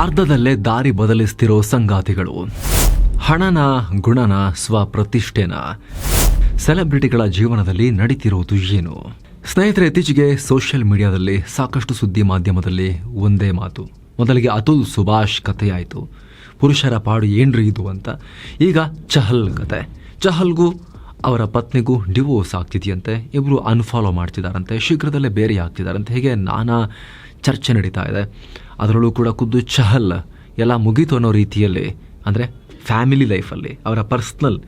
ಅರ್ಧದಲ್ಲೇ ದಾರಿ ಬದಲಿಸ್ತಿರೋ ಸಂಗಾತಿಗಳು, ಹಣನ ಗುಣನ ಸ್ವಪ್ರತಿಷ್ಠೆನ, ಸೆಲೆಬ್ರಿಟಿಗಳ ಜೀವನದಲ್ಲಿ ನಡೀತಿರೋದು ಏನು? ಸ್ನೇಹಿತರೆ, ಇತ್ತೀಚೆಗೆ ಸೋಷಿಯಲ್ ಮೀಡಿಯಾದಲ್ಲಿ ಸಾಕಷ್ಟು ಸುದ್ದಿ ಮಾಧ್ಯಮದಲ್ಲಿ ಒಂದೇ ಮಾತು. ಮೊದಲಿಗೆ ಅತುಲ್ ಸುಭಾಷ್ ಕಥೆಯಾಯಿತು, ಪುರುಷರ ಪಾಡು ಏನ್ರಿ ಇದು ಅಂತ. ಈಗ ಚಹಲ್ ಕತೆ. ಚಹಲ್ಗೂ ಅವರ ಪತ್ನಿಗೂ ಡಿವೋರ್ಸ್ ಆಗ್ತಿದೆಯಂತೆ, ಇಬ್ಬರು ಅನ್ಫಾಲೋ ಮಾಡ್ತಿದ್ದಾರಂತೆ, ಶೀಘ್ರದಲ್ಲೇ ಬೇರೆ ಆಗ್ತಿದ್ದಾರಂತೆ. ಹೀಗೆ ನಾನಾ ಚರ್ಚೆ ನಡೀತಾ ಇದೆ. ಅದರಲ್ಲೂ ಕೂಡ ಖುದ್ದು ಚಹಲ್ ಎಲ್ಲ ಮುಗೀತು ಅನ್ನೋ ರೀತಿಯಲ್ಲಿ, ಅಂದರೆ ಫ್ಯಾಮಿಲಿ ಲೈಫಲ್ಲಿ ಅವರ ಪರ್ಸ್ನಲ್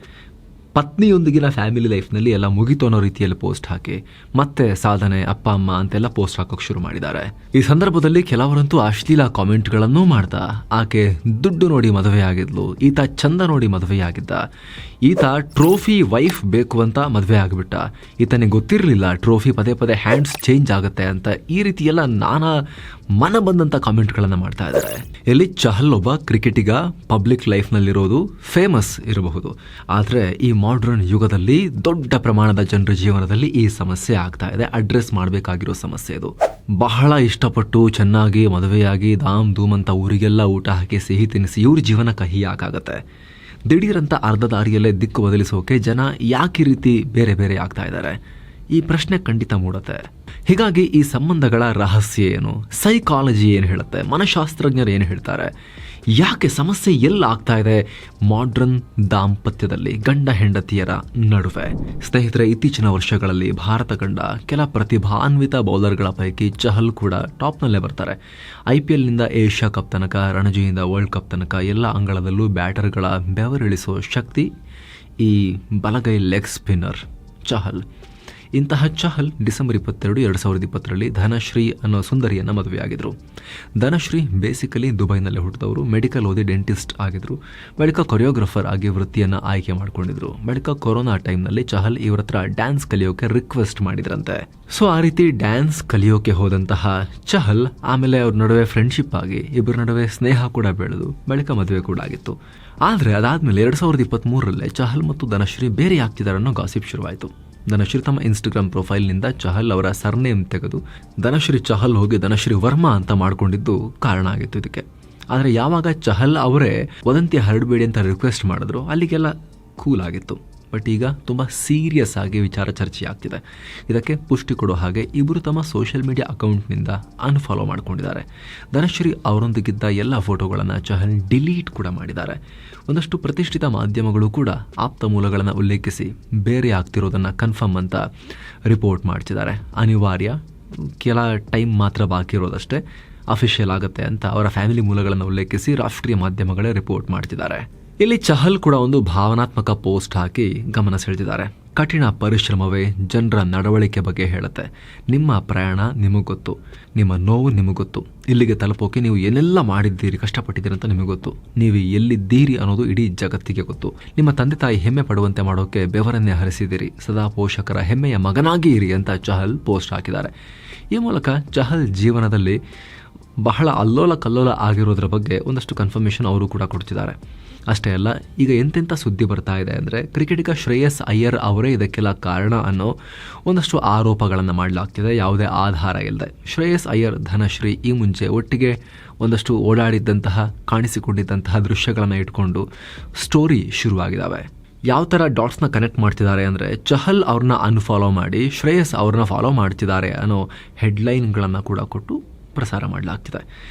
ಪತ್ನಿಯೊಂದಿಗಿನ ಫ್ಯಾಮಿಲಿ ಲೈಫ್ನಲ್ಲಿ ಎಲ್ಲ ಮುಗಿತು ಅನ್ನೋ ರೀತಿಯಲ್ಲಿ ಪೋಸ್ಟ್ ಹಾಕಿ ಮತ್ತೆ ಸಾಧನೆ, ಅಪ್ಪ ಅಮ್ಮ ಅಂತೆಲ್ಲ ಪೋಸ್ಟ್ ಹಾಕೋಕೆ ಶುರು ಮಾಡಿದ್ದಾರೆ. ಈ ಸಂದರ್ಭದಲ್ಲಿ ಕೆಲವರಂತೂ ಅಶ್ಲೀಲ ಕಾಮೆಂಟ್ಗಳನ್ನೂ ಮಾಡ್ತಾ, ಆಕೆ ದುಡ್ಡು ನೋಡಿ ಮದುವೆಯಾಗಿದ್ಲು, ಈತ ಚಂದ ನೋಡಿ ಮದುವೆಯಾಗಿದ್ದ, ಈತ ಟ್ರೋಫಿ ವೈಫ್ ಬೇಕು ಅಂತ ಮದುವೆ ಆಗಿಬಿಟ್ಟ, ಈತನಿಗೆ ಗೊತ್ತಿರಲಿಲ್ಲ ಟ್ರೋಫಿ ಪದೇ ಪದೇ ಹ್ಯಾಂಡ್ಸ್ ಚೇಂಜ್ ಆಗುತ್ತೆ ಅಂತ, ಈ ರೀತಿ ಎಲ್ಲ ನಾನಾ ಮನ ಬಂದಂಥ ಕಾಮೆಂಟ್ಗಳನ್ನು ಮಾಡ್ತಾ ಇದ್ದಾರೆ. ಇಲ್ಲಿ ಚಹಲ್ ಒಬ್ಬ ಕ್ರಿಕೆಟಿಗ, ಪಬ್ಲಿಕ್ ಲೈಫ್ನಲ್ಲಿರೋದು, ಫೇಮಸ್ ಇರಬಹುದು. ಆದರೆ ಈ ಮಾಡರ್ನ್ ಯುಗದಲ್ಲಿ ದೊಡ್ಡ ಪ್ರಮಾಣದ ಜನರ ಜೀವನದಲ್ಲಿ ಈ ಸಮಸ್ಯೆ ಆಗ್ತಾ ಇದೆ. ಅಡ್ರೆಸ್ ಮಾಡಬೇಕಾಗಿರೋ ಸಮಸ್ಯೆ ಇದು. ಬಹಳ ಇಷ್ಟಪಟ್ಟು ಚೆನ್ನಾಗಿ ಮದುವೆಯಾಗಿ ಧಾಮ್ ಧೂಮ್ ಅಂತ ಊರಿಗೆಲ್ಲ ಊಟ ಹಾಕಿ ಸಿಹಿ ತಿನ್ನಿಸಿ ಇವ್ರ ಜೀವನ ಕಹಿ ಯಾಕಾಗತ್ತೆ? ದಿಢೀರಂತ ಅರ್ಧ ದಾರಿಯಲ್ಲೇ ದಿಕ್ಕು ಬದಲಿಸೋಕೆ ಜನ ಯಾಕೆ ಈ ರೀತಿ ಬೇರೆ ಬೇರೆ ಆಗ್ತಾ ಇದ್ದಾರೆ? ಈ ಪ್ರಶ್ನೆ ಖಂಡಿತ ಮೂಡುತ್ತೆ. ಹೀಗಾಗಿ ಈ ಸಂಬಂಧಗಳ ರಹಸ್ಯ ಏನು, ಸೈಕಾಲಜಿ ಏನು ಹೇಳುತ್ತೆ, ಮನಃಶಾಸ್ತ್ರಜ್ಞರು ಏನು ಹೇಳ್ತಾರೆ, ಯಾಕೆ ಸಮಸ್ಯೆ ಎಲ್ಲ ಆಗ್ತಾ ಇದೆ ಮಾಡ್ರನ್ ದಾಂಪತ್ಯದಲ್ಲಿ, ಗಂಡ ಹೆಂಡತಿಯರ ನಡುವೆ? ಸ್ನೇಹಿತರೆ, ಇತ್ತೀಚಿನ ವರ್ಷಗಳಲ್ಲಿ ಭಾರತ ಕಂಡ ಕೆಲ ಪ್ರತಿಭಾನ್ವಿತ ಬೌಲರ್ಗಳ ಪೈಕಿ ಚಹಲ್ ಕೂಡ ಟಾಪ್ನಲ್ಲೇ ಬರ್ತಾರೆ. IPLನಿಂದ ಏಷ್ಯಾ ಕಪ್ ತನಕ, ರಣಜಿಯಿಂದ ವರ್ಲ್ಡ್ ಕಪ್ ತನಕ ಎಲ್ಲ ಅಂಗಳದಲ್ಲೂ ಬ್ಯಾಟರ್ಗಳ ಬೆವರಿಳಿಸೋ ಶಕ್ತಿ ಈ ಬಲಗೈ ಲೆಗ್ ಸ್ಪಿನ್ನರ್ ಚಹಲ್. ಇಂತಹ ಚಹಲ್ ಡಿಸೆಂಬರ್ 22, 2020ರಲ್ಲಿ ಧನಶ್ರೀ ಅನ್ನೋ ಸುಂದರಿಯನ್ನು ಮದುವೆಯಾಗಿದ್ದರು. ಧನಶ್ರೀ ಬೇಸಿಕಲಿ ದುಬೈನಲ್ಲಿ ಹುಟ್ಟಿದವರು, ಮೆಡಿಕಲ್ ಓದಿ ಡೆಂಟಿಸ್ಟ್ ಆಗಿದ್ರು, ಬಳಿಕ ಕೊರಿಯೋಗ್ರಫರ್ ಆಗಿ ವೃತ್ತಿಯನ್ನು ಆಯ್ಕೆ ಮಾಡಿಕೊಂಡಿದ್ರು. ಬಳಿಕ ಕೊರೋನಾ ಟೈಮ್ನಲ್ಲಿ ಚಹಲ್ ಇವ್ರ ಹತ್ರ ಡ್ಯಾನ್ಸ್ ಕಲಿಯೋಕೆ ರಿಕ್ವೆಸ್ಟ್ ಮಾಡಿದ್ರಂತೆ. ಸೊ ಆ ರೀತಿ ಡ್ಯಾನ್ಸ್ ಕಲಿಯೋಕೆ ಹೋದಂತಹ ಚಹಲ್ ಆಮೇಲೆ ಅವ್ರ ನಡುವೆ ಫ್ರೆಂಡ್ಶಿಪ್ ಆಗಿ ಇಬ್ಬರ ನಡುವೆ ಸ್ನೇಹ ಕೂಡ ಬೆಳೆದು ಬಳಿಕ ಮದುವೆ ಕೂಡ ಆಗಿತ್ತು. ಆದರೆ ಅದಾದ್ಮೇಲೆ 2023ರಲ್ಲೇ ಚಹಲ್ ಮತ್ತು ಧನಶ್ರೀ ಬೇರೆ ಆಗ್ತಿದ್ದಾರೆ ಅನ್ನೋ ಗಾಸಿಪ್ ಶುರುವಾಯಿತು. ಧನಶ್ರೀ ತಮ್ಮ ಇನ್ಸ್ಟಾಗ್ರಾಮ್ ಪ್ರೊಫೈಲ್ನಿಂದ ಚಹಲ್ ಅವರ ಸರ್ನೇಮ್ ತೆಗೆದು ಧನಶ್ರೀ ಚಹಲ್ ಹೋಗಿ ಧನಶ್ರೀ ವರ್ಮಾ ಅಂತ ಮಾಡ್ಕೊಂಡಿದ್ದು ಕಾರಣ ಆಗಿತ್ತು ಇದಕ್ಕೆ. ಆದರೆ ಯಾವಾಗ ಚಹಲ್ ಅವರೇ ವದಂತಿ ಹರಡಬೇಡಿ ಅಂತ ರಿಕ್ವೆಸ್ಟ್ ಮಾಡಿದ್ರು, ಅಲ್ಲಿಗೆಲ್ಲ ಕೂಲ್ ಆಗಿತ್ತು. ಬಟ್ ಈಗ ತುಂಬ ಸೀರಿಯಸ್ ಆಗಿ ವಿಚಾರ ಚರ್ಚೆ ಆಗ್ತಿದೆ. ಇದಕ್ಕೆ ಪುಷ್ಟಿ ಕೊಡೋ ಹಾಗೆ ಇಬ್ಬರು ತಮ್ಮ ಸೋಷಿಯಲ್ ಮೀಡಿಯಾ ಅಕೌಂಟ್ನಿಂದ ಅನ್ಫಾಲೋ ಮಾಡ್ಕೊಂಡಿದ್ದಾರೆ. ಧನಶ್ರೀ ಅವರೊಂದಿಗಿದ್ದ ಎಲ್ಲ ಫೋಟೋಗಳನ್ನು ಚಹಲ್ ಡಿಲೀಟ್ ಕೂಡ ಮಾಡಿದ್ದಾರೆ. ಒಂದಷ್ಟು ಪ್ರತಿಷ್ಠಿತ ಮಾಧ್ಯಮಗಳು ಕೂಡ ಆಪ್ತ ಮೂಲಗಳನ್ನು ಉಲ್ಲೇಖಿಸಿ ಬೇರೆ ಆಗ್ತಿರೋದನ್ನು ಕನ್ಫರ್ಮ್ ಅಂತ ರಿಪೋರ್ಟ್ ಮಾಡ್ತಿದ್ದಾರೆ. ಅನಿವಾರ್ಯ, ಕೆಲ ಟೈಮ್ ಮಾತ್ರ ಬಾಕಿ ಇರೋದಷ್ಟೇ ಅಫಿಷಿಯಲ್ ಆಗುತ್ತೆ ಅಂತ ಅವರ ಫ್ಯಾಮಿಲಿ ಮೂಲಗಳನ್ನು ಉಲ್ಲೇಖಿಸಿ ರಾಷ್ಟ್ರೀಯ ಮಾಧ್ಯಮಗಳೇ ರಿಪೋರ್ಟ್ ಮಾಡ್ತಿದ್ದಾರೆ. ಇಲ್ಲಿ ಚಹಲ್ ಕೂಡ ಒಂದು ಭಾವನಾತ್ಮಕ ಪೋಸ್ಟ್ ಹಾಕಿ ಗಮನ ಸೆಳೆದಿದ್ದಾರೆ. ಕಠಿಣ ಪರಿಶ್ರಮವೇ ಜನರ ನಡವಳಿಕೆ ಬಗ್ಗೆ ಹೇಳುತ್ತೆ. ನಿಮ್ಮ ಪ್ರಯಾಣ ನಿಮಗೆ ಗೊತ್ತು, ನಿಮ್ಮ ನೋವು ನಿಮಗೆ ಗೊತ್ತು, ಇಲ್ಲಿಗೆ ತಲುಪೋಕೆ ನೀವು ಏನೆಲ್ಲ ಮಾಡಿದ್ದೀರಿ, ಕಷ್ಟಪಟ್ಟಿದ್ದೀರಿ ಅಂತ ನಿಮಗೆ ಗೊತ್ತು, ನೀವು ಎಲ್ಲಿದ್ದೀರಿ ಅನ್ನೋದು ಇಡೀ ಜಗತ್ತಿಗೆ ಗೊತ್ತು. ನಿಮ್ಮ ತಂದೆ ತಾಯಿ ಹೆಮ್ಮೆ ಪಡುವಂತೆ ಮಾಡೋಕೆ ಬೆವರನ್ನೇ ಹರಿಸಿದ್ದೀರಿ, ಸದಾ ಪೋಷಕರ ಹೆಮ್ಮೆಯ ಮಗನಾಗಿ ಇರಿ ಅಂತ ಚಹಲ್ ಪೋಸ್ಟ್ ಹಾಕಿದ್ದಾರೆ. ಈ ಮೂಲಕ ಚಹಲ್ ಜೀವನದಲ್ಲಿ ಬಹಳ ಅಲ್ಲೋಲ ಕಲ್ಲೋಲ ಆಗಿರೋದ್ರ ಬಗ್ಗೆ ಒಂದಷ್ಟು ಕನ್ಫರ್ಮೇಷನ್ ಅವರು ಕೂಡ ಕೊಡ್ತಿದ್ದಾರೆ. ಅಷ್ಟೇ ಅಲ್ಲ, ಈಗ ಎಂತೆಂಥ ಸುದ್ದಿ ಬರ್ತಾ ಇದೆ ಅಂದರೆ ಕ್ರಿಕೆಟಿಗ ಶ್ರೇಯಸ್ ಅಯ್ಯರ್ ಅವರೇ ಇದಕ್ಕೆಲ್ಲ ಕಾರಣ ಅನ್ನೋ ಒಂದಷ್ಟು ಆರೋಪಗಳನ್ನು ಮಾಡಲಾಗ್ತಿದೆ, ಯಾವುದೇ ಆಧಾರ ಇಲ್ಲದೆ. ಶ್ರೇಯಸ್ ಅಯ್ಯರ್, ಧನಶ್ರೀ ಈ ಮುಂಚೆ ಒಟ್ಟಿಗೆ ಒಂದಷ್ಟು ಓಡಾಡಿದ್ದಂತಹ, ಕಾಣಿಸಿಕೊಂಡಿದ್ದಂತಹ ದೃಶ್ಯಗಳನ್ನು ಇಟ್ಕೊಂಡು ಸ್ಟೋರಿ ಶುರುವಾಗಿದ್ದಾವೆ. ಯಾವ ಥರ ಡಾಟ್ಸ್ನ ಕನೆಕ್ಟ್ ಮಾಡ್ತಿದ್ದಾರೆ ಅಂದರೆ, ಚಹಲ್ ಅವ್ರನ್ನ ಅನ್ಫಾಲೋ ಮಾಡಿ ಶ್ರೇಯಸ್ ಅವ್ರನ್ನ ಫಾಲೋ ಮಾಡ್ತಿದ್ದಾರೆ ಅನ್ನೋ ಹೆಡ್ಲೈನ್ಗಳನ್ನು ಕೂಡ ಕೊಟ್ಟು ಪ್ರಸಾರ ಮಾಡಲಾಗ್ತಿದೆ.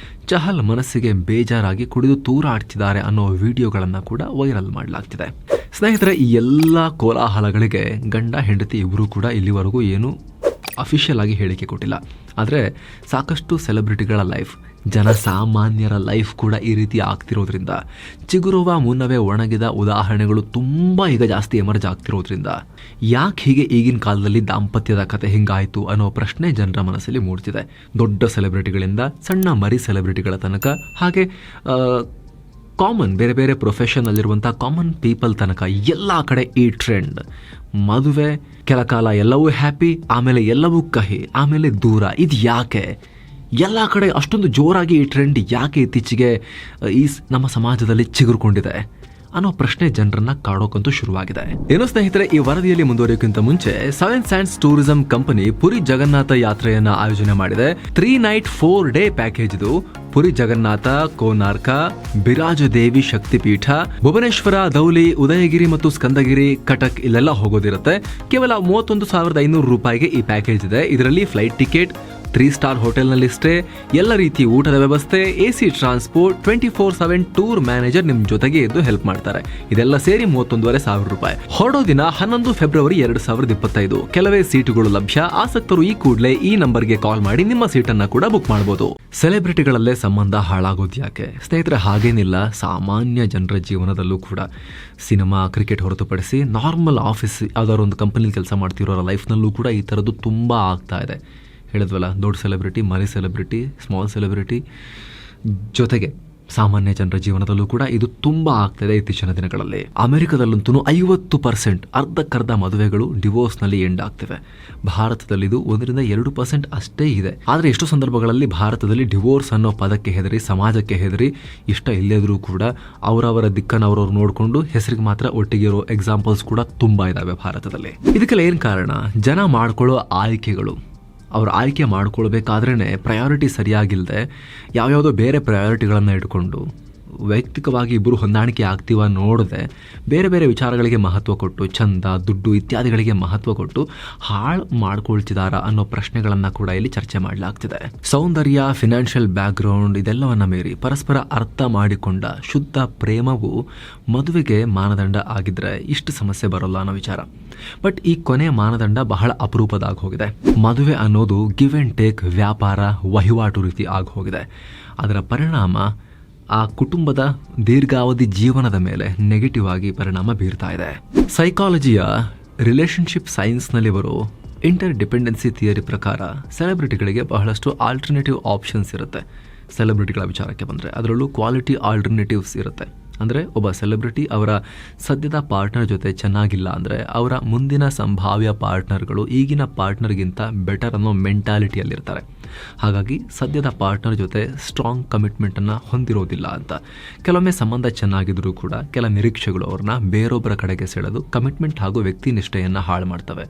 ಚಹಲ್ ಮನಸ್ಸಿಗೆ ಬೇಜಾರಾಗಿ ಕುಡಿದು ತೂರಾಡ್ತಿದ್ದಾರೆ ಅನ್ನೋ ವಿಡಿಯೋಗಳನ್ನು ಕೂಡ ವೈರಲ್ ಮಾಡಲಾಗ್ತಿದೆ. ಸ್ನೇಹಿತರೆ, ಈ ಎಲ್ಲ ಕೋಲಾಹಲಗಳಿಗೆ ಗಂಡ ಹೆಂಡತಿ ಇಬ್ಬರು ಕೂಡ ಇಲ್ಲಿವರೆಗೂ ಏನು ಅಫಿಷಿಯಲ್ ಆಗಿ ಹೇಳಿಕೆ ಕೊಟ್ಟಿಲ್ಲ. ಆದರೆ ಸಾಕಷ್ಟು ಸೆಲೆಬ್ರಿಟಿಗಳ ಲೈಫ್, ಜನಸಾಮಾನ್ಯರ ಲೈಫ್ ಕೂಡ ಈ ರೀತಿ ಆಗ್ತಿರೋದ್ರಿಂದ, ಚಿಗುರುವ ಮುನ್ನವೇ ಒಣಗಿದ ಉದಾಹರಣೆಗಳು ತುಂಬ ಈಗ ಜಾಸ್ತಿ ಎಮರ್ಜ್ ಆಗ್ತಿರೋದ್ರಿಂದ ಯಾಕೆ ಹೀಗೆ ಈಗಿನ ಕಾಲದಲ್ಲಿ ದಾಂಪತ್ಯದ ಕತೆ ಹಿಂಗಾಯಿತು ಅನ್ನೋ ಪ್ರಶ್ನೆ ಜನರ ಮನಸ್ಸಲ್ಲಿ ಮೂಡ್ತಿದೆ. ದೊಡ್ಡ ಸೆಲೆಬ್ರಿಟಿಗಳಿಂದ ಸಣ್ಣ ಮರಿ ಸೆಲೆಬ್ರಿಟಿಗಳ ತನಕ, ಹಾಗೆ ಕಾಮನ್ ಬೇರೆ ಬೇರೆ ಪ್ರೊಫೆಷನ್ನಲ್ಲಿರುವಂಥ ಕಾಮನ್ ಪೀಪಲ್ ತನಕ ಎಲ್ಲ ಕಡೆ ಈ ಟ್ರೆಂಡ್. ಮದುವೆ, ಕೆಲ ಕಾಲ ಎಲ್ಲವೂ ಹ್ಯಾಪಿ, ಆಮೇಲೆ ಎಲ್ಲವೂ ಕಹಿ, ಆಮೇಲೆ ದೂರ. ಇದು ಯಾಕೆ ಎಲ್ಲ ಕಡೆ ಅಷ್ಟೊಂದು ಜೋರಾಗಿ ಈ ಟ್ರೆಂಡ್ ಯಾಕೆ ಇತ್ತೀಚೆಗೆ ಈ ನಮ್ಮ ಸಮಾಜದಲ್ಲಿ ಚಿಗುರ್ಕೊಂಡಿದೆ? ಅನ್ನೋ ಪ್ರಶ್ನೆ ಜನರನ್ನ ಕಾಡೋಕಂತೂ ಶುರುವಾಗಿದೆ. ಏನು ಸ್ನೇಹಿತರೆ, ಈ ವರದಿಯಲ್ಲಿ ಮುಂದುವರಿಯೋಕ್ಕಿಂತ ಮುಂಚೆ 7 Sands tourism company Puri Jagannath ಯಾತ್ರೆಯನ್ನ ಆಯೋಜನೆ ಮಾಡಿದೆ. 3 night 4 day ಪ್ಯಾಕೇಜ್ ಇದು. ಪುರಿ ಜಗನ್ನಾಥ, ಕೋನಾರ್ಕ, ಬಿರಾಜದೇವಿ ಶಕ್ತಿಪೀಠ, ಭುವನೇಶ್ವರ, ಧೌಲಿ, ಉದಯಗಿರಿ ಮತ್ತು ಸ್ಕಂದಗಿರಿ, ಕಟಕ್ ಇಲ್ಲೆಲ್ಲ ಹೋಗೋದಿರುತ್ತೆ. ಕೇವಲ 31,500 ರೂಪಾಯಿಗೆ ಈ ಪ್ಯಾಕೇಜ್ ಇದೆ. ಇದರಲ್ಲಿ ಫ್ಲೈಟ್ ಟಿಕೆಟ್, 3 ಸ್ಟಾರ್ ಹೋಟೆಲ್ನಲ್ಲಿ ಸ್ಟೇ, ಎಲ್ಲ ರೀತಿ ಊಟದ ವ್ಯವಸ್ಥೆ, AC ಟ್ರಾನ್ಸ್ಪೋರ್ಟ್, 24/7 ಟೂರ್ ಮ್ಯಾನೇಜರ್ ನಿಮ್ ಜೊತೆಗೆ ಇದ್ದು ಹೆಲ್ಪ್ ಮಾಡ್ತಾರೆ. ಇದೆಲ್ಲ ಸೇರಿ 31,500 ರೂಪಾಯಿ. ಹೊರಡೋ ದಿನ 11 ಫೆಬ್ರವರಿ 2025. ಕೆಲವೇ ಸೀಟುಗಳು ಲಭ್ಯ. ಆಸಕ್ತರು ಈ ಕೂಡಲೇ ಈ ನಂಬರ್ಗೆ ಕಾಲ್ ಮಾಡಿ ನಿಮ್ಮ ಸೀಟನ್ನ ಕೂಡ ಬುಕ್ ಮಾಡಬಹುದು. ಸೆಲೆಬ್ರಿಟಿಗಳಲ್ಲೇ ಸಂಬಂಧ ಹಾಳಾಗೋದು ಯಾಕೆ ಸ್ನೇಹಿತರೆ? ಹಾಗೇನಿಲ್ಲ. ಸಾಮಾನ್ಯ ಜನರ ಜೀವನದಲ್ಲೂ ಕೂಡ ಸಿನಿಮಾ, ಕ್ರಿಕೆಟ್ ಹೊರತುಪಡಿಸಿ ನಾರ್ಮಲ್ ಆಫೀಸ್ ಯಾವ್ದಾದ್ರು ಒಂದು ಕಂಪನಿಲಿ ಕೆಲಸ ಮಾಡ್ತಿರೋರ ಲೈಫ್ನಲ್ಲೂ ಕೂಡ ಈ ಥರದ್ದು ತುಂಬಾ ಆಗ್ತಾ ಇದೆ. ಹೇಳಿದ್ವಲ್ಲ, ದೊಡ್ಡ ಸೆಲೆಬ್ರಿಟಿ, ಮರಿ ಸೆಲೆಬ್ರಿಟಿ, ಸ್ಮಾಲ್ ಸೆಲೆಬ್ರಿಟಿ ಜೊತೆಗೆ ಸಾಮಾನ್ಯ ಜನರ ಜೀವನದಲ್ಲೂ ಕೂಡ ಇದು ತುಂಬಾ ಆಗ್ತಿದೆ ಇತ್ತೀಚಿನ ದಿನಗಳಲ್ಲಿ. ಅಮೆರಿಕದಲ್ಲಂತೂ 50% ಅರ್ಧಕ್ಕರ್ಧ ಮದುವೆಗಳು ಡಿವೋರ್ಸ್ನಲ್ಲಿ ಎಂಡ್ ಆಗ್ತಿವೆ. ಭಾರತದಲ್ಲಿ ಇದು 1-2% ಅಷ್ಟೇ ಇದೆ. ಆದರೆ ಎಷ್ಟೋ ಸಂದರ್ಭಗಳಲ್ಲಿ ಭಾರತದಲ್ಲಿ ಡಿವೋರ್ಸ್ ಅನ್ನೋ ಪದಕ್ಕೆ ಹೆದರಿ, ಸಮಾಜಕ್ಕೆ ಹೆದರಿ, ಇಷ್ಟ ಇಲ್ಲದ್ರೂ ಕೂಡ ಅವರವರ ದಿಕ್ಕನ್ನು ಅವರವ್ರು ನೋಡಿಕೊಂಡು ಹೆಸರಿಗೆ ಮಾತ್ರ ಒಟ್ಟಿಗೆ ಇರೋ ಎಕ್ಸಾಂಪಲ್ಸ್ ಕೂಡ ತುಂಬಾ ಇದಾವೆ ಭಾರತದಲ್ಲಿ. ಇದಕ್ಕೆಲ್ಲ ಏನು ಕಾರಣ? ಜನ ಮಾಡ್ಕೊಳ್ಳೋ ಆಯ್ಕೆಗಳು. ಅವ್ರು ಆಯ್ಕೆ ಮಾಡ್ಕೊಳ್ಬೇಕಾದ್ರೇ ಪ್ರಯಾರಿಟಿ ಸರಿಯಾಗಿಲ್ಲದೆ ಯಾವ್ಯಾವುದೋ ಬೇರೆ ಪ್ರಯಾರಿಟಿಗಳನ್ನು ಇಟ್ಕೊಂಡು ವೈಯಕ್ತಿಕವಾಗಿ ಇಬ್ಬರು ಹೊಂದಾಣಿಕೆ ಆಗ್ತೀವ ನೋಡದೆ ಬೇರೆ ಬೇರೆ ವಿಚಾರಗಳಿಗೆ ಮಹತ್ವ ಕೊಟ್ಟು, ಚಂದ, ದುಡ್ಡು ಇತ್ಯಾದಿಗಳಿಗೆ ಮಹತ್ವ ಕೊಟ್ಟು ಹಾಳು ಮಾಡ್ಕೊಳ್ತಿದಾರ ಅನ್ನೋ ಪ್ರಶ್ನೆಗಳನ್ನು ಕೂಡ ಇಲ್ಲಿ ಚರ್ಚೆ ಮಾಡಲಾಗ್ತಿದೆ. ಸೌಂದರ್ಯ, ಫಿನಾನ್ಷಿಯಲ್ ಬ್ಯಾಕ್ಗ್ರೌಂಡ್ ಇದೆಲ್ಲವನ್ನ ಮೀರಿ ಪರಸ್ಪರ ಅರ್ಥ ಮಾಡಿಕೊಂಡ ಶುದ್ಧ ಪ್ರೇಮವು ಮದುವೆಗೆ ಮಾನದಂಡ ಆಗಿದ್ರೆ ಇಷ್ಟು ಸಮಸ್ಯೆ ಬರೋಲ್ಲ ಅನ್ನೋ ವಿಚಾರ. ಬಟ್ ಈ ಕೊನೆ ಮಾನದಂಡ ಬಹಳ ಅಪರೂಪದಾಗ ಹೋಗಿದೆ. ಮದುವೆ ಅನ್ನೋದು ಗಿವ್ ಅಂಡ್ ಟೇಕ್ ವ್ಯಾಪಾರ, ವಹಿವಾಟು ರೀತಿ ಆಗಿ ಹೋಗಿದೆ. ಅದರ ಪರಿಣಾಮ ಆ ಕುಟುಂಬದ ದೀರ್ಘಾವಧಿ ಜೀವನದ ಮೇಲೆ ನೆಗೆಟಿವ್ ಆಗಿ ಪರಿಣಾಮ ಬೀರ್ತಾ ಇದೆ. ಸೈಕಾಲಜಿಯ ರಿಲೇಶನ್ಶಿಪ್ ಸೈನ್ಸ್ನಲ್ಲಿ ಬರೋ ಇಂಟರ್ ಡಿಪೆಂಡೆನ್ಸಿ ಥಿಯರಿ ಪ್ರಕಾರ ಸೆಲೆಬ್ರಿಟಿಗಳಿಗೆ ಬಹಳಷ್ಟು ಆಲ್ಟರ್ನೇಟಿವ್ ಆಪ್ಷನ್ಸ್ ಇರುತ್ತೆ. ಸೆಲೆಬ್ರಿಟಿಗಳ ವಿಚಾರಕ್ಕೆ ಬಂದರೆ ಅದರಲ್ಲೂ ಕ್ವಾಲಿಟಿ ಆಲ್ಟರ್ನೇಟಿವ್ಸ್ ಇರುತ್ತೆ. ಅಂದರೆ ಒಬ್ಬ ಸೆಲೆಬ್ರಿಟಿ ಅವರ ಸದ್ಯದ ಪಾರ್ಟ್ನರ್ ಜೊತೆ ಚೆನ್ನಾಗಿಲ್ಲ ಅಂದರೆ ಅವರ ಮುಂದಿನ ಸಂಭಾವ್ಯ ಪಾರ್ಟ್ನರ್ಗಳು ಈಗಿನ ಪಾರ್ಟ್ನರ್ಗಿಂತ ಬೆಟರ್ ಅನ್ನೋ ಮೆಂಟಾಲಿಟಿಯಲ್ಲಿರ್ತಾರೆ. ಹಾಗಾಗಿ ಸದ್ಯದ ಪಾರ್ಟ್ನರ್ ಜೊತೆ ಸ್ಟ್ರಾಂಗ್ ಕಮಿಟ್ಮೆಂಟನ್ನು ಹೊಂದಿರೋದಿಲ್ಲ ಅಂತ. ಕೆಲವೊಮ್ಮೆ ಸಂಬಂಧ ಚೆನ್ನಾಗಿದ್ರೂ ಕೂಡ ಕೆಲ ನಿರೀಕ್ಷೆಗಳು ಅವ್ರನ್ನ ಬೇರೊಬ್ಬರ ಕಡೆಗೆ ಸೆಳೆದು ಕಮಿಟ್ಮೆಂಟ್ ಹಾಗೂ ವ್ಯಕ್ತಿ ನಿಷ್ಠೆಯನ್ನು ಹಾಳು ಮಾಡ್ತವೆ.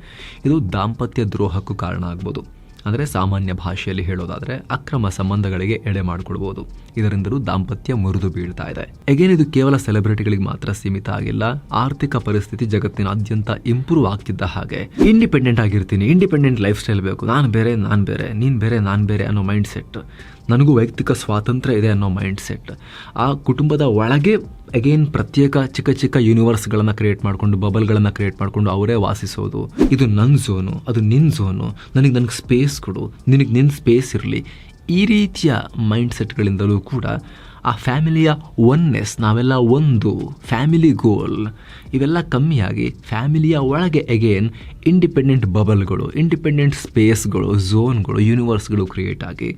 ಇದು ದಾಂಪತ್ಯ ದ್ರೋಹಕ್ಕೂ ಕಾರಣ ಆಗ್ಬೋದು. ಅಂದರೆ ಸಾಮಾನ್ಯ ಭಾಷೆಯಲ್ಲಿ ಹೇಳೋದಾದರೆ ಅಕ್ರಮ ಸಂಬಂಧಗಳಿಗೆ ಎಡೆ ಮಾಡಿಕೊಡ್ಬೋದು. ಇದರಿಂದಲೂ ದಾಂಪತ್ಯ ಮುರಿದು ಬೀಳ್ತಾ ಇದೆ. ಎಗೇನ್ ಇದು ಕೇವಲ ಸೆಲೆಬ್ರಿಟಿಗಳಿಗೆ ಮಾತ್ರ ಸೀಮಿತ ಆಗಿಲ್ಲ. ಆರ್ಥಿಕ ಪರಿಸ್ಥಿತಿ ಜಗತ್ತಿನಾದ್ಯಂತ ಇಂಪ್ರೂವ್ ಆಗ್ತಿದ್ದ ಹಾಗೆ ಇಂಡಿಪೆಂಡೆಂಟ್ ಆಗಿರ್ತೀನಿ, ಇಂಡಿಪೆಂಡೆಂಟ್ ಲೈಫ್ ಸ್ಟೈಲ್ ಬೇಕು, ನಾನು ಬೇರೆ ನೀನು ಬೇರೆ ನಾನು ಬೇರೆ ಅನ್ನೋ ಮೈಂಡ್ ಸೆಟ್, ನನಗೂ ವೈಯಕ್ತಿಕ ಸ್ವಾತಂತ್ರ್ಯ ಇದೆ ಅನ್ನೋ ಮೈಂಡ್ ಸೆಟ್, ಆ ಕುಟುಂಬದ ಒಳಗೆ ಅಗೇನ್ ಪ್ರತ್ಯೇಕ ಚಿಕ್ಕ ಚಿಕ್ಕ ಯೂನಿವರ್ಸ್ಗಳನ್ನು ಕ್ರಿಯೇಟ್ ಮಾಡಿಕೊಂಡು, ಬಬಲ್ಗಳನ್ನು ಕ್ರಿಯೇಟ್ ಮಾಡಿಕೊಂಡು ಅವರೇ ವಾಸಿಸೋದು. ಇದು ನನ್ನ ಝೋನು, ಅದು ನಿನ್ನ ಝೋನು, ನನಗೆ ಸ್ಪೇಸ್ ಕೊಡು, ನಿನ್ನ ಸ್ಪೇಸ್ ಇರಲಿ. ಈ ರೀತಿಯ ಮೈಂಡ್ ಸೆಟ್ಗಳಿಂದಲೂ ಕೂಡ ಆ ಫ್ಯಾಮಿಲಿಯ ಒನ್ನೆಸ್, ನಾವೆಲ್ಲ ಒಂದು ಫ್ಯಾಮಿಲಿ ಗೋಲ್, ಇವೆಲ್ಲ ಕಮ್ಮಿಯಾಗಿ ಫ್ಯಾಮಿಲಿಯ ಒಳಗೆ ಅಗೇನ್ ಇಂಡಿಪೆಂಡೆಂಟ್ ಬಬಲ್ಗಳು, ಇಂಡಿಪೆಂಡೆಂಟ್ ಸ್ಪೇಸ್ಗಳು, ಝೋನ್ಗಳು, ಯೂನಿವರ್ಸ್ಗಳು ಕ್ರಿಯೇಟ್ ಆಗಿ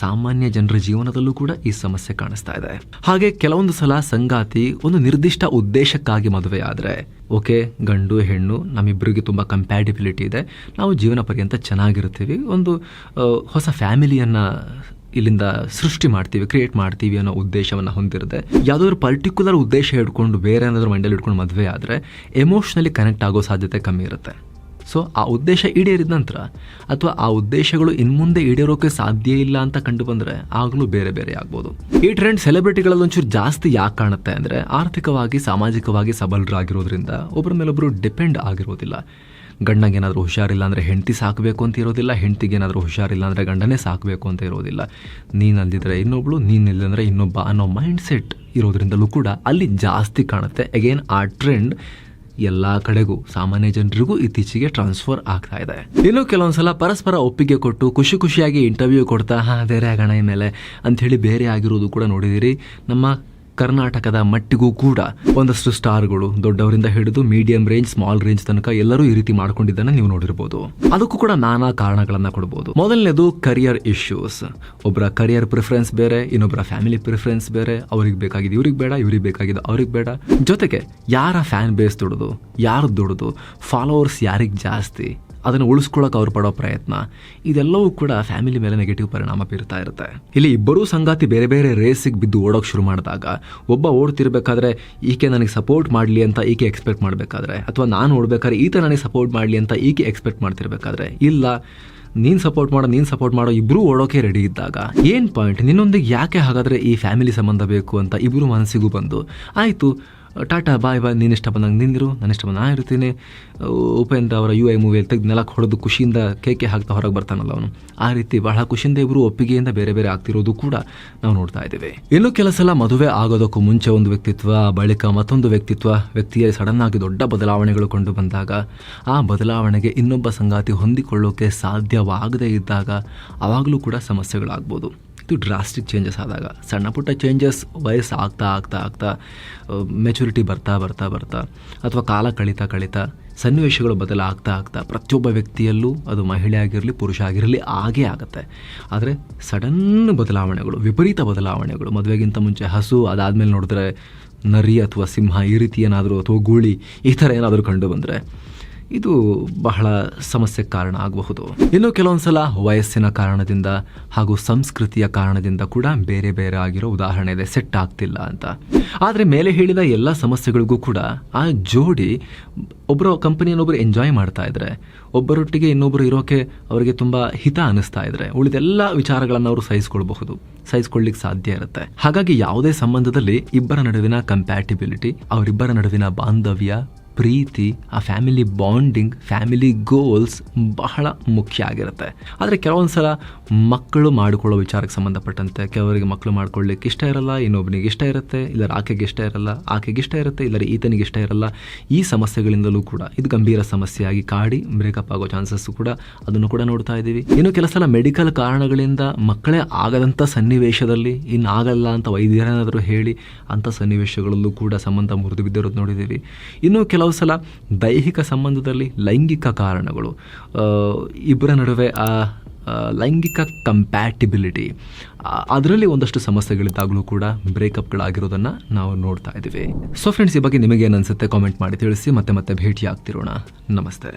ಸಾಮಾನ್ಯ ಜನರ ಜೀವನದಲ್ಲೂ ಕೂಡ ಈ ಸಮಸ್ಯೆ ಕಾಣಿಸ್ತಾ ಇದೆ. ಹಾಗೆ ಕೆಲವೊಂದು ಸಲ ಸಂಗಾತಿ ಒಂದು ನಿರ್ದಿಷ್ಟ ಉದ್ದೇಶಕ್ಕಾಗಿ ಮದುವೆ ಆದರೆ, ಓಕೆ, ಗಂಡು ಹೆಣ್ಣು ನಮ್ಮಿಬ್ಬರಿಗೆ ತುಂಬ ಕಂಪ್ಯಾಟಿಬಿಲಿಟಿ ಇದೆ, ನಾವು ಜೀವನ ಪರ್ಯಂತ ಚೆನ್ನಾಗಿರ್ತೀವಿ, ಒಂದು ಹೊಸ ಫ್ಯಾಮಿಲಿಯನ್ನು ಇಲ್ಲಿಂದ ಸೃಷ್ಟಿ ಮಾಡ್ತೀವಿ, ಕ್ರಿಯೇಟ್ ಮಾಡ್ತೀವಿ ಅನ್ನೋ ಉದ್ದೇಶವನ್ನು ಹೊಂದಿರುತ್ತೆ. ಯಾವುದಾದ್ರು ಪರ್ಟಿಕ್ಯುಲರ್ ಉದ್ದೇಶ ಹಿಡ್ಕೊಂಡು ಬೇರೆ ಏನಾದರೂ ಮೈಂಡಲ್ಲಿ ಇಟ್ಕೊಂಡು ಮದುವೆ ಆದರೆ ಎಮೋಷ್ನಲಿ ಕನೆಕ್ಟ್ ಆಗೋ ಸಾಧ್ಯತೆ ಕಮ್ಮಿ ಇರುತ್ತೆ. ಸೊ ಆ ಉದ್ದೇಶ ಈಡೇರಿದ ನಂತರ ಅಥವಾ ಆ ಉದ್ದೇಶಗಳು ಇನ್ಮುಂದೆ ಈಡೇರೋಕೆ ಸಾಧ್ಯ ಇಲ್ಲ ಅಂತ ಕಂಡು ಬಂದರೆ ಆಗಲೂ ಬೇರೆ ಬೇರೆ ಆಗ್ಬೋದು. ಈ ಟ್ರೆಂಡ್ ಸೆಲೆಬ್ರಿಟಿಗಳಲ್ಲಿ ಒಂಚೂರು ಜಾಸ್ತಿ ಯಾಕೆ ಕಾಣುತ್ತೆ ಅಂದರೆ ಆರ್ಥಿಕವಾಗಿ, ಸಾಮಾಜಿಕವಾಗಿ ಸಬಲರಾಗಿರೋದ್ರಿಂದ ಒಬ್ಬರ ಮೇಲೊಬ್ಬರು ಡಿಪೆಂಡ್ ಆಗಿರೋದಿಲ್ಲ. ಗಂಡಂಗೇನಾದರೂ ಹುಷಾರಿಲ್ಲ ಅಂದರೆ ಹೆಂಡತಿ ಸಾಕಬೇಕು ಅಂತ ಇರೋದಿಲ್ಲ, ಹೆಂಡತಿಗೇನಾದರೂ ಹುಷಾರಿಲ್ಲ ಅಂದರೆ ಗಂಡನೇ ಸಾಕಬೇಕು ಅಂತ ಇರೋದಿಲ್ಲ. ನೀನಲ್ದಿದ್ರೆ ಇನ್ನೊಬ್ಳು, ನೀನಿಲ್ಲಂದರೆ ಇನ್ನೊಬ್ಬ ಅನ್ನೋ ಮೈಂಡ್ ಸೆಟ್ ಇರೋದ್ರಿಂದಲೂ ಕೂಡ ಅಲ್ಲಿ ಜಾಸ್ತಿ ಕಾಣುತ್ತೆ. ಅಗೇನ್ ಆ ಟ್ರೆಂಡ್ ಎಲ್ಲ ಕಡೆಗೂ ಸಾಮಾನ್ಯ ಜನರಿಗೂ ಇತ್ತೀಚೆಗೆ ಟ್ರಾನ್ಸ್ಫರ್ ಆಗ್ತಾ ಇದೆ. ಇನ್ನು ಕೆಲವೊಂದ್ಸಲ ಪರಸ್ಪರ ಒಪ್ಪಿಗೆ ಕೊಟ್ಟು ಖುಷಿ ಖುಷಿಯಾಗಿ ಇಂಟರ್ವ್ಯೂ ಕೊಡ್ತಾ ಬೇರೆ ಆಗೋಣ ಮೇಲೆ ಅಂಥೇಳಿ ಬೇರೆ ಆಗಿರೋದು ಕೂಡ ನೋಡಿದಿರಿ. ನಮ್ಮ ಕರ್ನಾಟಕದ ಮಟ್ಟಿಗೂ ಕೂಡ ಒಂದಷ್ಟು ಸ್ಟಾರ್ಗಳು ದೊಡ್ಡವರಿಂದ ಹಿಡಿದು ಮೀಡಿಯಂ ರೇಂಜ್, ಸ್ಮಾಲ್ ರೇಂಜ್ ತನಕ ಎಲ್ಲರೂ ಈ ರೀತಿ ಮಾಡ್ಕೊಂಡಿದ್ದನ್ನ ನೀವು ನೋಡಿರ್ಬೋದು. ಅದಕ್ಕೂ ಕೂಡ ನಾನಾ ಕಾರಣಗಳನ್ನ ಕೊಡಬಹುದು. ಮೊದಲನೇದು ಕರಿಯರ್ ಇಶ್ಯೂಸ್. ಒಬ್ಬರ ಕರಿಯರ್ ಪ್ರಿಫರೆನ್ಸ್ ಬೇರೆ, ಇನ್ನೊಬ್ಬರ ಫ್ಯಾಮಿಲಿ ಪ್ರಿಫರೆನ್ಸ್ ಬೇರೆ. ಅವ್ರಿಗೆ ಬೇಕಾಗಿದ್ದು ಇವ್ರಿಗೆ ಬೇಡ, ಇವ್ರಿಗೆ ಬೇಕಾಗಿದ್ದು ಅವ್ರಿಗೆ ಬೇಡ. ಜೊತೆಗೆ ಯಾರ ಫ್ಯಾನ್ ಬೇಸ್ ದೊಡ್ಡದು, ಯಾರು ದೊಡ್ಡದು, ಫಾಲೋವರ್ಸ್ ಯಾರಿಗೆ ಜಾಸ್ತಿ, ಅದನ್ನು ಉಳಿಸ್ಕೊಳ್ಳೋಕೆ ಅವ್ರು ಪಡೋ ಪ್ರಯತ್ನ, ಇದೆಲ್ಲವೂ ಕೂಡ ಫ್ಯಾಮಿಲಿ ಮೇಲೆ ನೆಗೆಟಿವ್ ಪರಿಣಾಮ ಬೀರ್ತಾ ಇರುತ್ತೆ. ಇಲ್ಲಿ ಇಬ್ಬರೂ ಸಂಗಾತಿ ಬೇರೆ ಬೇರೆ ರೇಸಿಗೆ ಬಿದ್ದು ಓಡೋಕೆ ಶುರು ಮಾಡಿದಾಗ ಒಬ್ಬ ಓಡ್ತಿರ್ಬೇಕಾದ್ರೆ ಈಕೆ ನನಗೆ ಸಪೋರ್ಟ್ ಮಾಡಲಿ ಅಂತ ಈಕೆ ಎಕ್ಸ್ಪೆಕ್ಟ್ ಮಾಡಬೇಕಾದ್ರೆ, ಅಥವಾ ನಾನು ಓಡ್ಬೇಕಾದ್ರೆ ಈತ ನನಗೆ ಸಪೋರ್ಟ್ ಮಾಡಲಿ ಅಂತ ಈಕೆ ಎಕ್ಸ್ಪೆಕ್ಟ್ ಮಾಡ್ತಿರ್ಬೇಕಾದ್ರೆ, ಇಲ್ಲ ನೀನು ಸಪೋರ್ಟ್ ಮಾಡೋ ಇಬ್ಬರೂ ಓಡೋಕೆ ರೆಡಿ ಇದ್ದಾಗ ಏನು ಪಾಯಿಂಟ್, ನಿನ್ನೊಂದಿಗೆ ಯಾಕೆ ಹಾಗಾದರೆ ಈ ಫ್ಯಾಮಿಲಿ ಸಂಬಂಧ ಬೇಕು ಅಂತ ಇಬ್ಬರು ಮನಸ್ಸಿಗೂ ಬಂದು ಆಯಿತು ಟಾಟಾ ಬಾಯ್ ನೀನು ಇಷ್ಟ ಬಂದಂಗೆ ನಿಂದಿರು, ನಾನು ಇಷ್ಟ ಬಂದು ನಾನು ಇರ್ತೀನಿ. ಉಪೇಂದ್ರ ಅವರ UI ಮೂವಿಯಲ್ಲಿ ತೆಗೆದು ನೆಲಕ್ಕೆ ಹೊಡೆದು ಖುಷಿಯಿಂದ ಕೇಕೆ ಹಾಕ್ತಾ ಹೊರಗೆ ಬರ್ತಾನಲ್ಲ ಅವನು, ಆ ರೀತಿ ಬಹಳ ಖುಷಿಯಿಂದ ಇಬ್ಬರು ಒಪ್ಪಿಗೆಯಿಂದ ಬೇರೆ ಬೇರೆ ಆಗ್ತಿರೋದು ಕೂಡ ನಾವು ನೋಡ್ತಾ ಇದ್ದೀವಿ. ಇನ್ನು ಕೆಲ ಸಲ ಮದುವೆ ಆಗೋದಕ್ಕೂ ಮುಂಚೆ ಒಂದು ವ್ಯಕ್ತಿತ್ವ, ಬಳಿಕ ಮತ್ತೊಂದು ವ್ಯಕ್ತಿಯ ಸಡನ್ ಆಗಿ ದೊಡ್ಡ ಬದಲಾವಣೆಗಳು ಕಂಡು ಬಂದಾಗ ಆ ಬದಲಾವಣೆಗೆ ಇನ್ನೊಬ್ಬ ಸಂಗಾತಿ ಹೊಂದಿಕೊಳ್ಳೋಕೆ ಸಾಧ್ಯವಾಗದೇ ಇದ್ದಾಗ ಅವಾಗಲೂ ಕೂಡ ಸಮಸ್ಯೆಗಳಾಗ್ಬೋದು. ಇದು ಡ್ರಾಸ್ಟಿಕ್ ಚೇಂಜಸ್ ಆದಾಗ, ಸಣ್ಣ ಪುಟ್ಟ ಚೇಂಜಸ್ ವಯಸ್ಸು ಆಗ್ತಾ ಮೆಚುರಿಟಿ ಬರ್ತಾ ಅಥವಾ ಕಾಲ ಕಳೀತಾ ಸನ್ನಿವೇಶಗಳು ಬದಲಾಗ್ತಾ ಪ್ರತಿಯೊಬ್ಬ ವ್ಯಕ್ತಿಯಲ್ಲೂ, ಅದು ಮಹಿಳೆ ಆಗಿರಲಿ ಪುರುಷ ಆಗಿರಲಿ ಆಗೇ ಆಗುತ್ತೆ. ಆದರೆ ಸಡನ್ ಬದಲಾವಣೆಗಳು, ವಿಪರೀತ ಬದಲಾವಣೆಗಳು, ಮದುವೆಗಿಂತ ಮುಂಚೆ ಹಸು, ಅದಾದಮೇಲೆ ನೋಡಿದ್ರೆ ನರಿ ಅಥವಾ ಸಿಂಹ ಈ ರೀತಿ ಏನಾದರೂ ಅಥವಾ ಗೂಳಿ ಈ ಥರ ಏನಾದರೂ ಕಂಡು ಬಂದರೆ ಇದು ಬಹಳ ಸಮಸ್ಯೆಗೆ ಕಾರಣ ಆಗಬಹುದು. ಇನ್ನು ಕೆಲವೊಂದು ಸಲ ವಯಸ್ಸಿನ ಕಾರಣದಿಂದ ಹಾಗೂ ಸಂಸ್ಕೃತಿಯ ಕಾರಣದಿಂದ ಕೂಡ ಬೇರೆ ಬೇರೆ ಆಗಿರೋ ಉದಾಹರಣೆ ಇದೆ, ಸೆಟ್ ಆಗ್ತಿಲ್ಲ ಅಂತ. ಆದರೆ ಮೇಲೆ ಹೇಳಿದ ಎಲ್ಲ ಸಮಸ್ಯೆಗಳಿಗೂ ಕೂಡ ಆ ಜೋಡಿ ಒಬ್ಬರು ಕಂಪನಿಯನ್ನೊಬ್ಬರು ಎಂಜಾಯ್ ಮಾಡ್ತಾ ಇದ್ರೆ, ಒಬ್ಬರೊಟ್ಟಿಗೆ ಇನ್ನೊಬ್ಬರು ಇರೋಕೆ ಅವರಿಗೆ ತುಂಬ ಹಿತ ಅನ್ನಿಸ್ತಾ ಇದ್ರೆ, ಉಳಿದೆಲ್ಲ ವಿಚಾರಗಳನ್ನು ಅವರು ಸಹಿಸ್ಕೊಳ್ಳಿಕ್ಕೆ ಸಾಧ್ಯ ಇರುತ್ತೆ. ಹಾಗಾಗಿ ಯಾವುದೇ ಸಂಬಂಧದಲ್ಲಿ ಇಬ್ಬರ ನಡುವಿನ ಕಂಪ್ಯಾಟಿಬಿಲಿಟಿ, ಅವರಿಬ್ಬರ ನಡುವಿನ ಬಾಂಧವ್ಯ, ಪ್ರೀತಿ, ಆ ಫ್ಯಾಮಿಲಿ ಬಾಂಡಿಂಗ್, ಫ್ಯಾಮಿಲಿ ಗೋಲ್ಸ್ ಬಹಳ ಮುಖ್ಯ ಆಗಿರುತ್ತೆ. ಆದರೆ ಕೆಲವೊಂದು ಸಲ ಮಕ್ಕಳು ಮಾಡಿಕೊಳ್ಳೋ ವಿಚಾರಕ್ಕೆ ಸಂಬಂಧಪಟ್ಟಂತೆ ಕೆಲವರಿಗೆ ಮಕ್ಕಳು ಮಾಡ್ಕೊಳ್ಳಿಕ್ಕೆ ಇಷ್ಟ ಇರಲ್ಲ, ಇನ್ನೊಬ್ಬನಿಗೆ ಇಷ್ಟ ಇರುತ್ತೆ, ಇಲ್ಲ ಆಕೆಗೆ ಇಷ್ಟ ಇರಲ್ಲ, ಆಕೆಗೆ ಇಷ್ಟ ಇರುತ್ತೆ, ಇಲ್ಲ ಈತನಿಗೆ ಇಷ್ಟ ಇರಲ್ಲ. ಈ ಸಮಸ್ಯೆಗಳಿಂದಲೂ ಕೂಡ ಇದು ಗಂಭೀರ ಸಮಸ್ಯೆಯಾಗಿ ಕಾಡಿ ಬ್ರೇಕಪ್ ಆಗೋ ಚಾನ್ಸಸ್ ಕೂಡ, ಅದನ್ನು ಕೂಡ ನೋಡ್ತಾ ಇದ್ದೀವಿ. ಇನ್ನು ಕೆಲವು ಸಲ ಮೆಡಿಕಲ್ ಕಾರಣಗಳಿಂದ ಮಕ್ಕಳೇ ಆಗದಂಥ ಸನ್ನಿವೇಶದಲ್ಲಿ ಇನ್ನಾಗಲ್ಲ ಅಂತ ವೈದ್ಯರೇನಾದರೂ ಹೇಳಿ ಅಂಥ ಸನ್ನಿವೇಶಗಳಲ್ಲೂ ಕೂಡ ಸಂಬಂಧ ಮುರಿದು ಬಿದ್ದಿರೋದು ನೋಡಿದ್ದೀವಿ. ಇನ್ನು ಕೆಲವು ಸಲ ದೈಹಿಕ ಸಂಬಂಧದಲ್ಲಿ ಲೈಂಗಿಕ ಕಾರಣಗಳು, ಇಬ್ಬರ ನಡುವೆ ಆ ಲೈಂಗಿಕ ಕಂಪ್ಯಾಟಿಬಿಲಿಟಿ, ಅದರಲ್ಲಿ ಒಂದಷ್ಟು ಸಮಸ್ಯೆಗಳಿದ್ದಾಗಲೂ ಕೂಡ ಬ್ರೇಕಪ್ಗಳಾಗಿರೋದನ್ನು ನಾವು ನೋಡ್ತಾ ಇದ್ದೀವಿ. ಸೊ ಫ್ರೆಂಡ್ಸ್, ಈ ಬಗ್ಗೆ ನಿಮಗೇನು ಅನಿಸುತ್ತೆ ಕಾಮೆಂಟ್ ಮಾಡಿ ತಿಳಿಸಿ. ಮತ್ತೆ ಭೇಟಿ ಆಗ್ತಿರೋಣ. ನಮಸ್ತೆ.